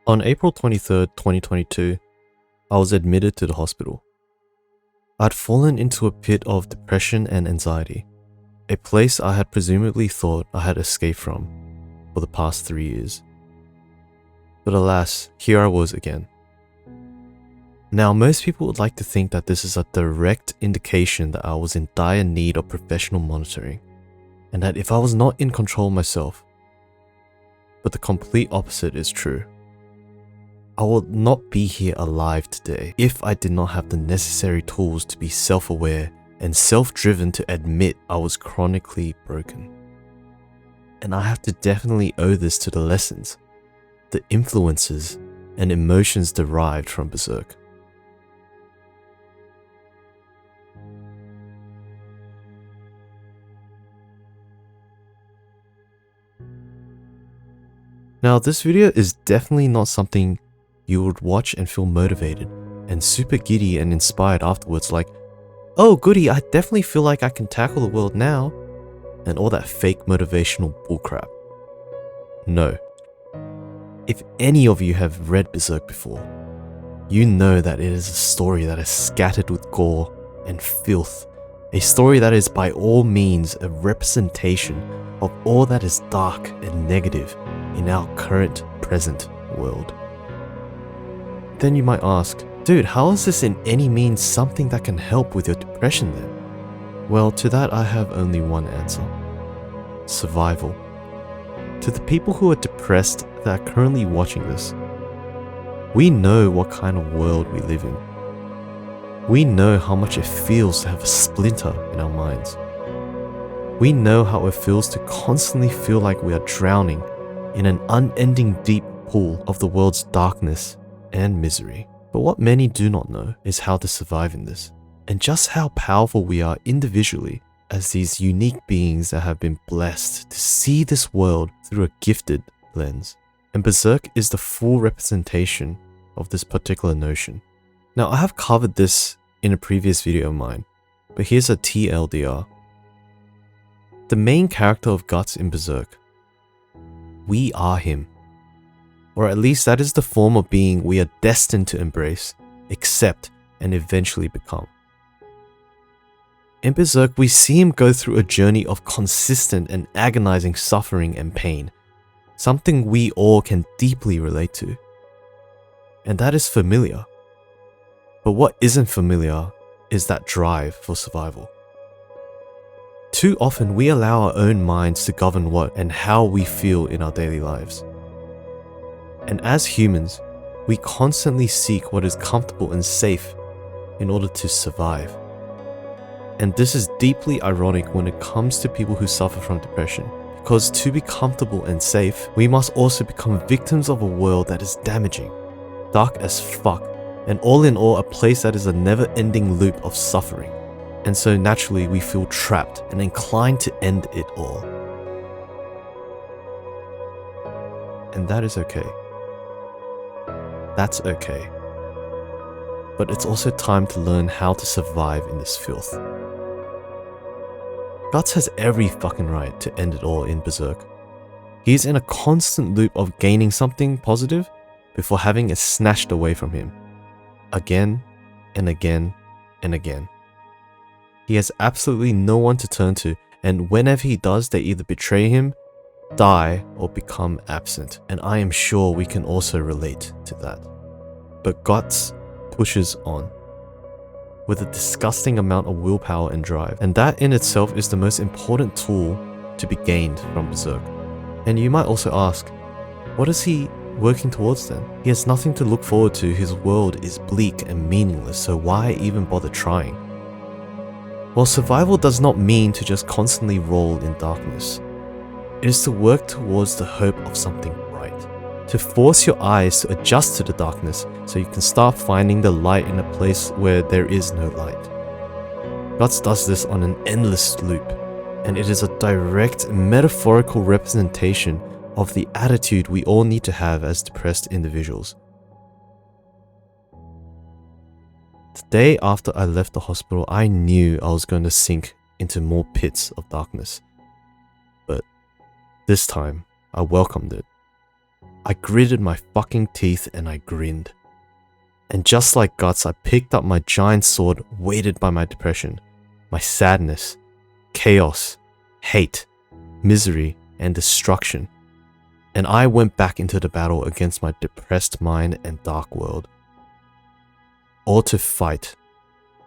On April 23rd, 2022, I was admitted to the hospital. I'd fallen into a pit of depression and anxiety, a place I had presumably thought I had escaped from for the past 3 years. But alas, here I was again. Now, most people would like to think that this is a direct indication that I was in dire need of professional monitoring, and that if I was not in control myself. But the complete opposite is true. I would not be here alive today if I did not have the necessary tools to be self-aware and self-driven to admit I was chronically broken. And I have to definitely owe this to the lessons, the influences, and emotions derived from Berserk. Now, this video is definitely not something you would watch and feel motivated and super giddy and inspired afterwards, like, oh goody, I definitely feel like I can tackle the world now, and all that fake motivational bullcrap. No. If any of you have read Berserk before, you know that it is a story that is scattered with gore and filth, a story that is by all means a representation of all that is dark and negative in our current present world. Then you might ask, dude, how is this in any means something that can help with your depression then? Well, to that I have only one answer. Survival. To the people who are depressed that are currently watching this, we know what kind of world we live in. We know how much it feels to have a splinter in our minds. We know how it feels to constantly feel like we are drowning in an unending deep pool of the world's darkness and misery. But what many do not know is how to survive in this, and just how powerful we are individually as these unique beings that have been blessed to see this world through a gifted lens. And Berserk is the full representation of this particular notion. Now, I have covered this in a previous video of mine, but here's a TLDR. The main character of Guts in Berserk, we are him. Or at least that is the form of being we are destined to embrace, accept, and eventually become. In Berserk, we see him go through a journey of consistent and agonizing suffering and pain, something we all can deeply relate to. And that is familiar. But what isn't familiar is that drive for survival. Too often we allow our own minds to govern what and how we feel in our daily lives. And as humans, we constantly seek what is comfortable and safe in order to survive. And this is deeply ironic when it comes to people who suffer from depression, because to be comfortable and safe, we must also become victims of a world that is damaging, dark as fuck, and all in all a place that is a never-ending loop of suffering. And so naturally we feel trapped and inclined to end it all. And that is okay. That's okay. But it's also time to learn how to survive in this filth. Guts has every fucking right to end it all in Berserk. He's in a constant loop of gaining something positive before having it snatched away from him. Again and again and again. He has absolutely no one to turn to, and whenever he does, they either betray him, die, or become absent. And I am sure we can also relate to that. But Guts pushes on with a disgusting amount of willpower and drive, and that in itself is the most important tool to be gained from Berserk. And you might also ask, what is he working towards then? He has nothing to look forward to, his world is bleak and meaningless, so why even bother trying? Well, survival does not mean to just constantly roll in darkness. It is to work towards the hope of something bright, to force your eyes to adjust to the darkness so you can start finding the light in a place where there is no light. Guts does this on an endless loop, and it is a direct metaphorical representation of the attitude we all need to have as depressed individuals. The day after I left the hospital, I knew I was going to sink into more pits of darkness. But this time, I welcomed it. I gritted my fucking teeth and I grinned. And just like Guts, I picked up my giant sword weighted by my depression, my sadness, chaos, hate, misery, and destruction. And I went back into the battle against my depressed mind and dark world. All to fight,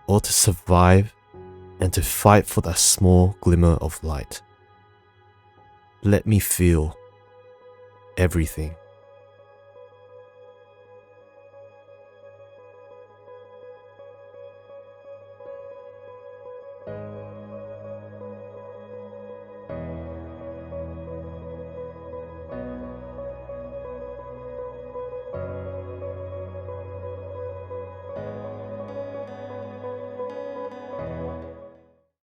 all to survive, and to fight for that small glimmer of light. Let me feel everything.